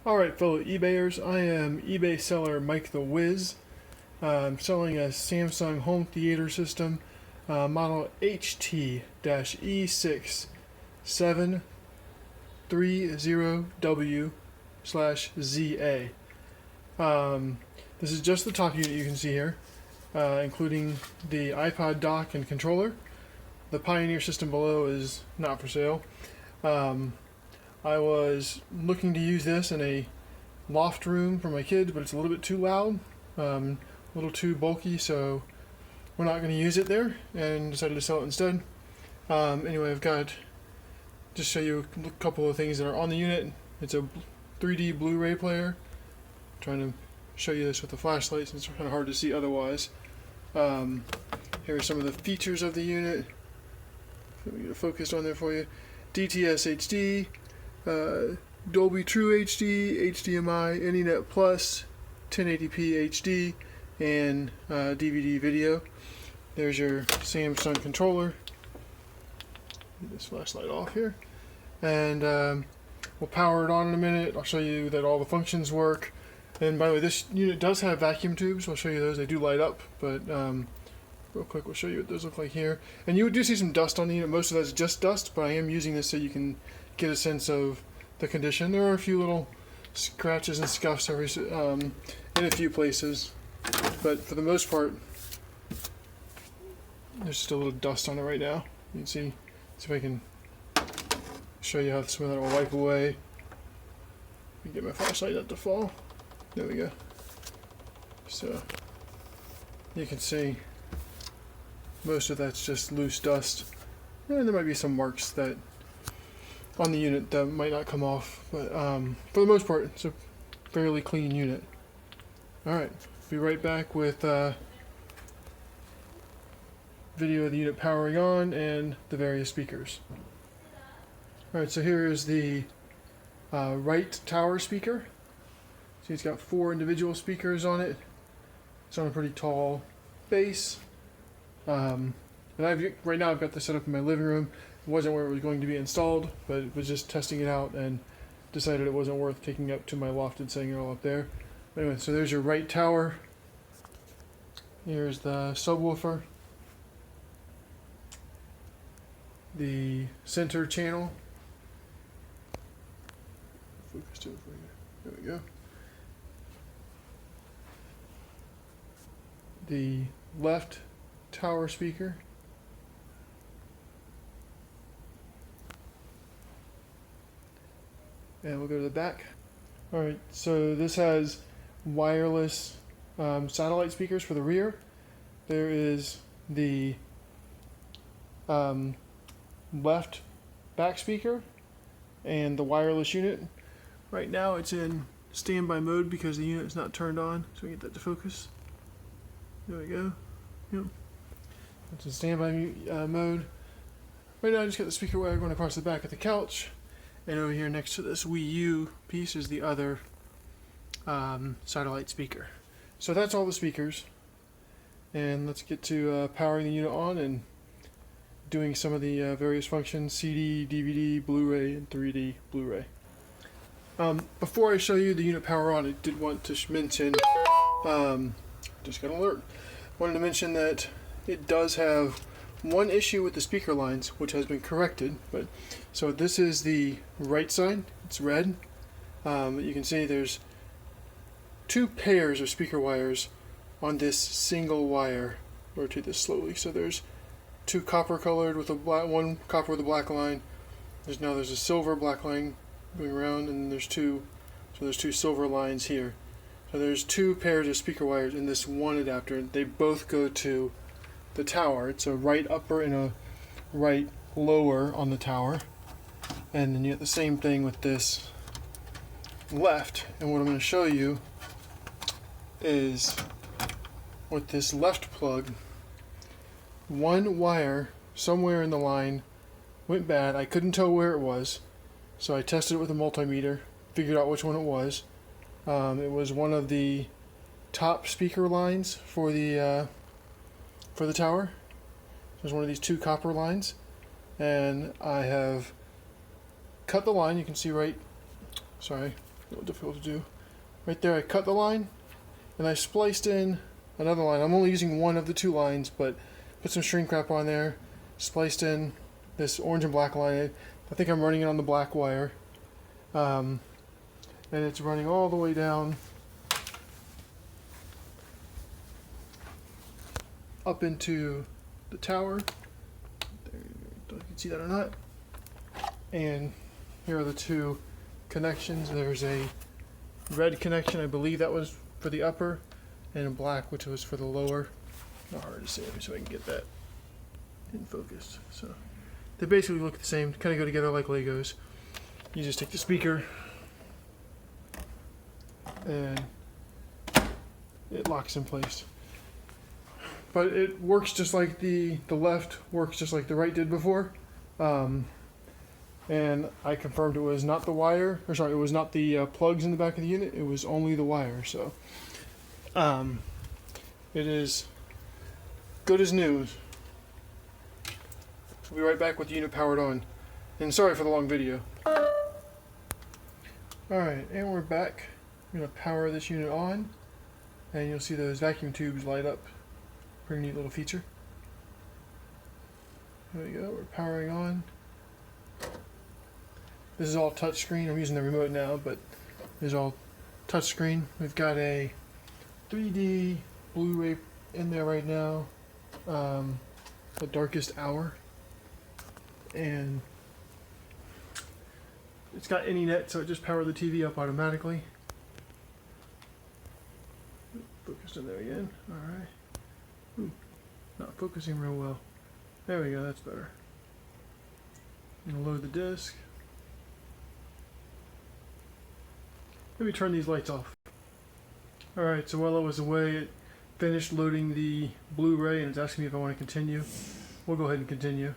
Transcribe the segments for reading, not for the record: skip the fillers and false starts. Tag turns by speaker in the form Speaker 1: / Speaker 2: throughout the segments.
Speaker 1: Alright, fellow eBayers, I am eBay seller Mike the Wiz. I'm selling a Samsung home theater system, model HT-E6730W/ZA. This is just the top unit you can see here, including the iPod dock and controller. The Pioneer system below is not for sale. I was looking to use this in a loft room for my kids, but it's a little bit too loud, a little too bulky, so we're not going to use it there, and decided to sell it instead. Anyway, I've got, just show you a couple of things that are on the unit. It's a 3D Blu-ray player. I'm trying to show you this with the flashlight since it's kind of hard to see otherwise. Here are some of the features of the unit. Let me get it focused on there for you. DTS HD, Dolby True HD, HDMI, AnyNet Plus, 1080p HD, and DVD video. There's your Samsung controller. Get this flashlight off here, and we'll power it on in a minute. I'll show you that all the functions work. And by the way, this unit does have vacuum tubes. I'll show you those. They do light up, but real quick, we'll show you what those look like here. And you do see some dust on the unit. Most of that's just dust, but I am using this so you can get a sense of the condition. There are a few little scratches and scuffs in a few places, but for the most part, there's just a little dust on it right now. You can see if I can show you how some of that will wipe away. Let me get my flashlight not to fall. There we go. So you can see most of that's just loose dust, and there might be some marks that on the unit that might not come off, but for the most part, it's a fairly clean unit. Alright, be right back with video of the unit powering on and the various speakers. Alright, so here is the right tower speaker. See, it's got 4 individual speakers on it. It's on a pretty tall base. And right now I've got this set up in my living room. It wasn't where it was going to be installed, but it was just testing it out and decided it wasn't worth taking up to my loft and setting it all up there. But anyway, so there's your right tower. Here's the subwoofer. The center channel. Focus to it for you. There we go. The left tower speaker. And we'll go to the back. Alright, so this has wireless satellite speakers for the rear. There is the left back speaker and the wireless unit. Right now it's in standby mode because the unit is not turned on, so we get that to focus. There we go. Yep. It's in standby mode. Right now I just got the speaker wire going across the back of the couch. And over here next to this Wii U piece is the other satellite speaker. So that's all the speakers. And let's get to powering the unit on and doing some of the various functions: CD, DVD, Blu-ray, and 3D Blu-ray. Before I show you the unit power on, I did want to mention, just got an alert, wanted to mention that it does have one issue with the speaker lines, which has been corrected. But so this is the right side, it's red. You can see there's 2 pairs of speaker wires on this single wire. Rotate this slowly. So there's 2 copper colored with a black, 1 copper with a black line. There's a silver black line going around, and there's 2 silver lines here. So there's 2 pairs of speaker wires in this one adapter. They both go to the tower. It's a right upper and a right lower on the tower, and then you get the same thing with this left. And what I'm going to show you is with this left plug, one wire somewhere in the line went bad. I couldn't tell where it was, so I tested it with a multimeter, figured out which one it was. It was one of the top speaker lines for the tower. There's one of these 2 copper lines, and I have cut the line. You can see right, sorry, a little difficult to do. Right there I cut the line, and I spliced in another line. I'm only using one of the two lines, but put some shrink wrap on there, spliced in this orange and black line. I think I'm running it on the black wire. And it's running all the way down up into the tower. There, don't know if you can see that or not. And here are the two connections. There's a red connection, I believe that was for the upper, and a black, which was for the lower. Not hard to see, so I can get that in focus. So they basically look the same, kind of go together like Legos. You just take the speaker and it locks in place. But it works just like the left works just like the right did before. And I confirmed it was not the wire, or sorry, it was not the plugs in the back of the unit, it was only the wire. So it is good as new. We'll be right back with the unit powered on. And sorry for the long video. Alright, and we're back. I'm going to power this unit on, and you'll see those vacuum tubes light up. Pretty neat little feature. There we go, we're powering on. This is all touchscreen. I'm using the remote now, but it's all touchscreen. We've got a 3D BluRay in there right now, the darkest hour, and it's got any net, so it just powered the TV up automatically. Focused in there again. All right. Not focusing real well. There we go. That's better. I'm gonna load the disc. Maybe turn these lights off. Alright, so while I was away, it finished loading the BluRay and it's asking me if I want to continue. We'll go ahead and continue.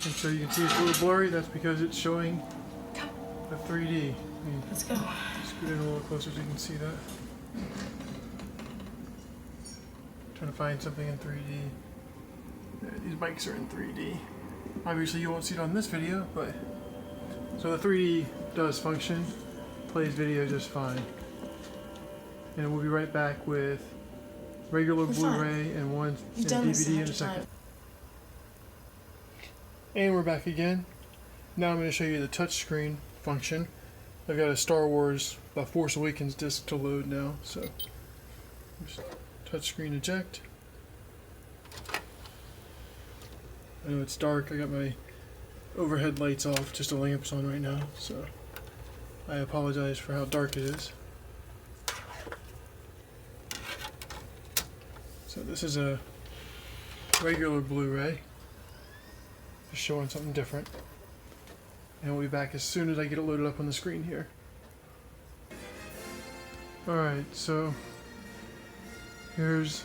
Speaker 1: And so you can see it's a little blurry. That's because it's showing the 3D.
Speaker 2: Let's go.
Speaker 1: Scoot in a little closer so you can see that. Trying to find something in 3D. There, these bikes are in 3D. Obviously you won't see it on this video, but so the 3D does function, plays video just fine. And we'll be right back with regular BluRay and one and DVD in a second. And we're back again. Now I'm going to show you the touchscreen function. I've got a Star Wars Force Awakens disc to load now, so just touchscreen eject. I know it's dark, I got my overhead lights off, just a lamp's on right now, so I apologize for how dark it is. So this is a regular BluRay, just showing something different. And we'll be back as soon as I get it loaded up on the screen here. Alright, so here's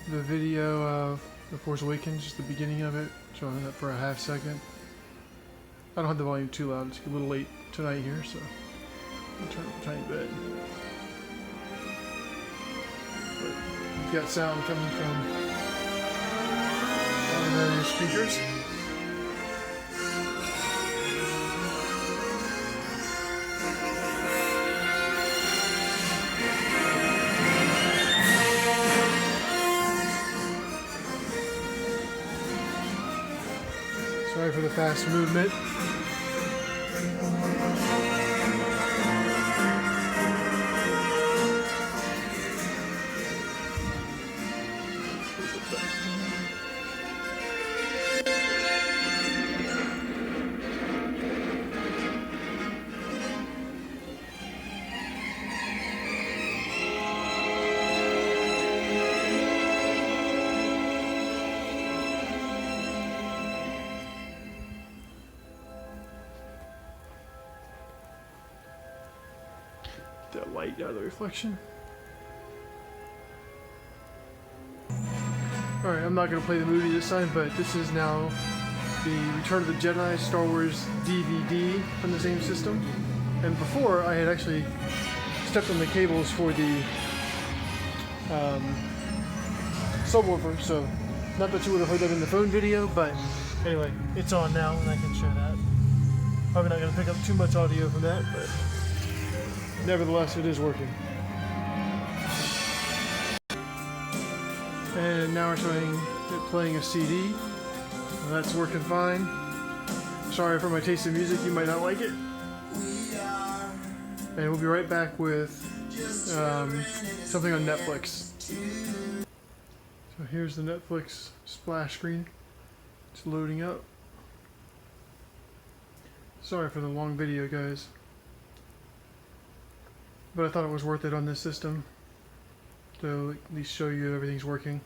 Speaker 1: the video of The Force Awakens, just the beginning of it, showing that for a half second. I don't have the volume too loud, it's a little late tonight here, so I'll turn it up a tiny bit. But you've got sound coming from all the various speakers. Sorry for the fast movement. That light out of the reflection. Alright, I'm not going to play the movie this time, but this is now the Return of the Jedi Star Wars DVD from the same system. And before, I had actually stepped on the cables for the subwoofer, so Not that you would have heard that in the phone video, but anyway, it's on now and I can share that. Probably not going to pick up too much audio from that, but nevertheless, it is working. And now we're showing it playing a CD. Well, that's working fine. Sorry for my taste in music, you might not like it. And we'll be right back with something on Netflix. So here's the Netflix splash screen. It's loading up. Sorry for the long video, guys. But I thought it was worth it on this system to at least show you everything's working.